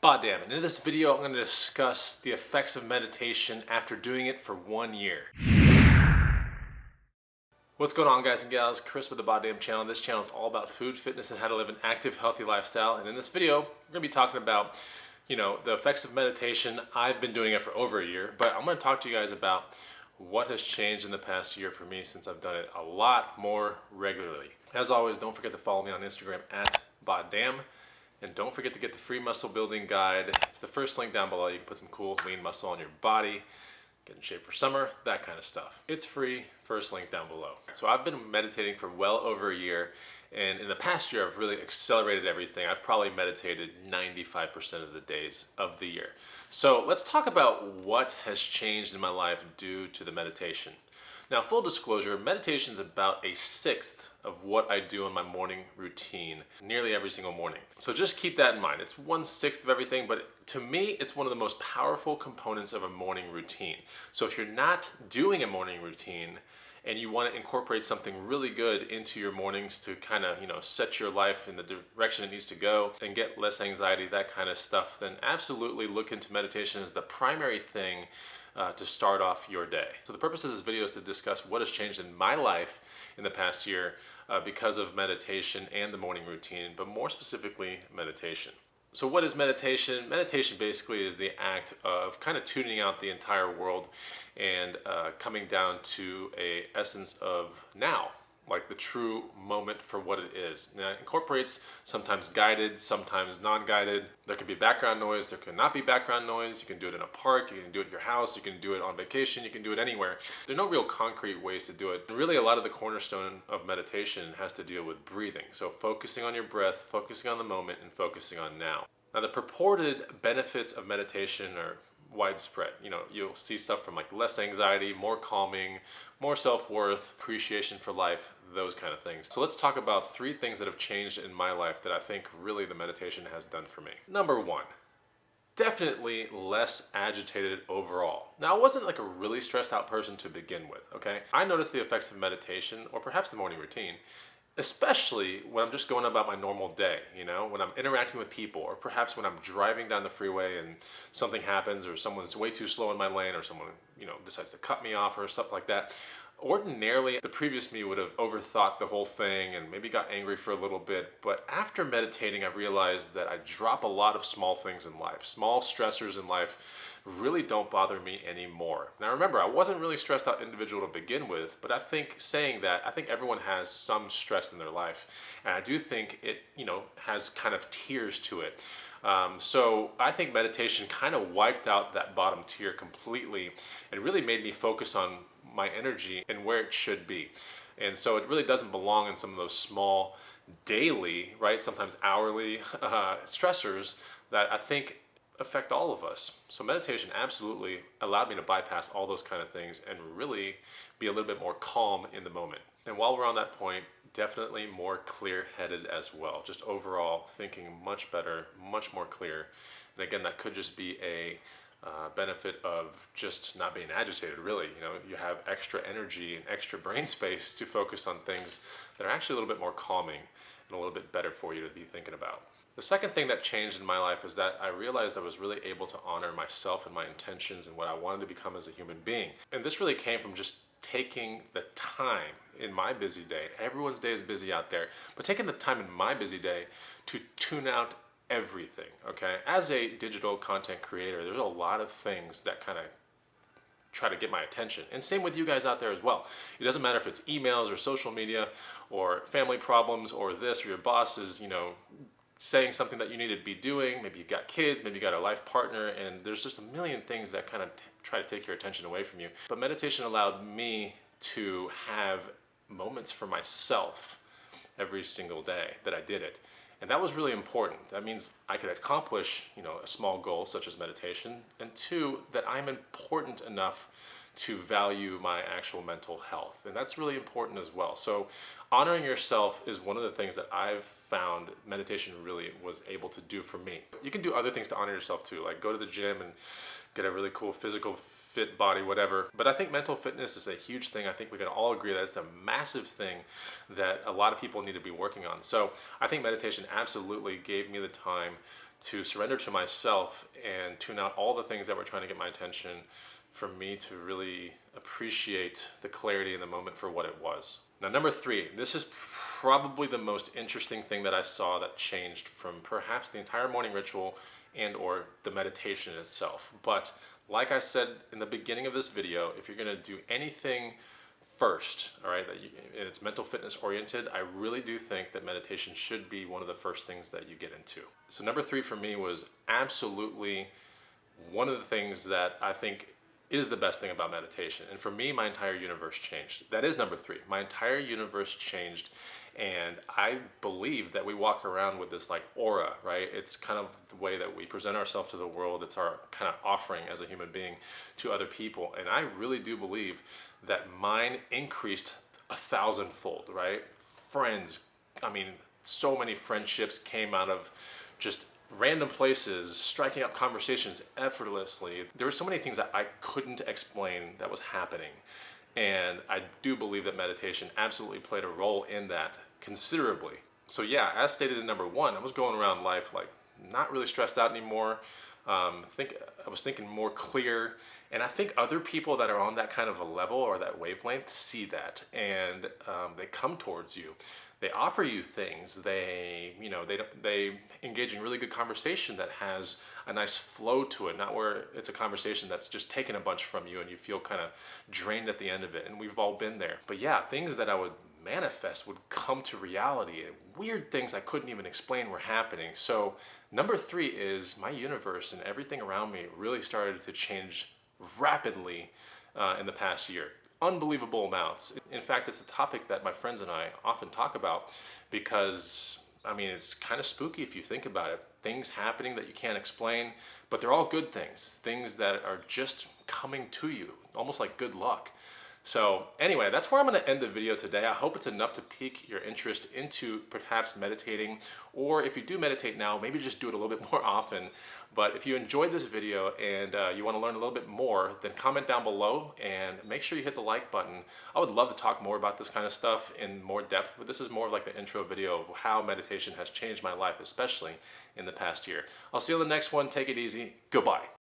BODDAMN. In this video, I'm going to discuss the effects of meditation after doing it for 1 year. What's going on, guys and gals? Chris with the BODDAMN channel. This channel is all about food, fitness, and how to live an active, healthy lifestyle. And in this video, we're going to be talking about, the effects of meditation. I've been doing it for over a year, but I'm going to talk to you guys about what has changed in the past year for me since I've done it a lot more regularly. As always, don't forget to follow me on Instagram at BODDAMN. And don't forget to get the free muscle building guide. It's the first link down below. You can put some cool lean muscle on your body, get in shape for summer, that kind of stuff. It's free, first link down below. So I've been meditating for well over a year, and in the past year I've really accelerated everything. I've probably meditated 95% of the days of the year. So let's talk about what has changed in my life due to the meditation. Now, full disclosure, meditation is about 1/6 of what I do in my morning routine, nearly every single morning. So just keep that in mind. It's 1/6 of everything, but to me, it's one of the most powerful components of a morning routine. So if you're not doing a morning routine and you want to incorporate something really good into your mornings to kind of, set your life in the direction it needs to go and get less anxiety, that kind of stuff, then absolutely look into meditation as the primary thing to start off your day. So the purpose of this video is to discuss what has changed in my life in the past year because of meditation and the morning routine, but more specifically, meditation. So what is meditation? Meditation basically is the act of kind of tuning out the entire world and coming down to a essence of now, like the true moment for what it is. Now, it incorporates sometimes guided, sometimes non-guided. There can be background noise, there cannot be background noise. You can do it in a park, you can do it at your house, you can do it on vacation, you can do it anywhere. There are no real concrete ways to do it. And really, a lot of the cornerstone of meditation has to deal with breathing. So focusing on your breath, focusing on the moment, and focusing on now. Now, the purported benefits of meditation are widespread. You'll see stuff from like less anxiety, more calming, more self-worth, appreciation for life, those kind of things. So let's talk about 3 things that have changed in my life that I think really the meditation has done for me. Number 1, definitely less agitated overall. Now, I wasn't like a really stressed out person to begin with, okay? I noticed the effects of meditation, or perhaps the morning routine, especially when I'm just going about my normal day, when I'm interacting with people, or perhaps when I'm driving down the freeway and something happens, or someone's way too slow in my lane, or someone, decides to cut me off or stuff like that. Ordinarily, the previous me would have overthought the whole thing and maybe got angry for a little bit. But after meditating, I realized that I drop a lot of small things in life. Small stressors in life really don't bother me anymore. Now remember, I wasn't really stressed out individual to begin with, but I think everyone has some stress in their life. And I do think it, has kind of tiers to it. So I think meditation kind of wiped out that bottom tier completely and really made me focus on my energy and where it should be. And so it really doesn't belong in some of those small daily, right, sometimes hourly stressors that I think affect all of us. So meditation absolutely allowed me to bypass all those kind of things and really be a little bit more calm in the moment. And while we're on that point, definitely more clear-headed as well. Just overall thinking much better, much more clear. And again, that could just be a benefit of just not being agitated, really. You have extra energy and extra brain space to focus on things that are actually a little bit more calming and a little bit better for you to be thinking about. The second thing that changed in my life is that I realized I was really able to honor myself and my intentions and what I wanted to become as a human being. And this really came from just taking the time in my busy day. Everyone's day is busy out there, but taking the time in my busy day to tune out everything, okay? As a digital content creator, there's a lot of things that kind of try to get my attention. And same with you guys out there as well. It doesn't matter if it's emails or social media or family problems or this, or your boss is, saying something that you need to be doing. Maybe you've got kids, maybe you got a life partner, and there's just a million things that kind of try to take your attention away from you. But meditation allowed me to have moments for myself every single day that I did it. And that was really important. That means I could accomplish, a small goal such as meditation, and 2, that I'm important enough to value my actual mental health. And that's really important as well. So honoring yourself is one of the things that I've found meditation really was able to do for me. You can do other things to honor yourself too, like go to the gym and get a really cool physical fit body, whatever. But I think mental fitness is a huge thing. I think we can all agree that it's a massive thing that a lot of people need to be working on. So I think meditation absolutely gave me the time to surrender to myself and tune out all the things that were trying to get my attention, for me to really appreciate the clarity in the moment for what it was. Now, number 3, this is probably the most interesting thing that I saw that changed from perhaps the entire morning ritual and or the meditation itself. But like I said in the beginning of this video, if you're gonna do anything first, all right, and it's mental fitness oriented, I really do think that meditation should be one of the first things that you get into. So number 3 for me was absolutely one of the things that I think is the best thing about meditation. And for me, my entire universe changed. That is number 3. My entire universe changed. And I believe that we walk around with this like aura, right? It's kind of the way that we present ourselves to the world. It's our kind of offering as a human being to other people. And I really do believe that mine increased 1,000-fold, right? Friends, I mean, so many friendships came out of just random places, striking up conversations effortlessly. There were so many things that I couldn't explain that was happening. And I do believe that meditation absolutely played a role in that considerably. So yeah, as stated in number 1, I was going around life like not really stressed out anymore. I was thinking more clear. And I think other people that are on that kind of a level or that wavelength see that, and they come towards you. They offer you things. They engage in really good conversation that has a nice flow to it, not where it's a conversation that's just taking a bunch from you and you feel kind of drained at the end of it. And we've all been there. But yeah, things that I would manifest would come to reality, and weird things I couldn't even explain were happening. So number 3 is my universe and everything around me really started to change rapidly in the past year. Unbelievable amounts. In fact, it's a topic that my friends and I often talk about because, I mean, it's kind of spooky if you think about it. Things happening that you can't explain, but they're all good things. Things that are just coming to you, almost like good luck. So anyway, that's where I'm going to end the video today. I hope it's enough to pique your interest into perhaps meditating, or if you do meditate now, maybe just do it a little bit more often. But if you enjoyed this video and you want to learn a little bit more, then comment down below and make sure you hit the like button. I would love to talk more about this kind of stuff in more depth, but this is more like the intro video of how meditation has changed my life, especially in the past year. I'll see you on the next one. Take it easy. Goodbye.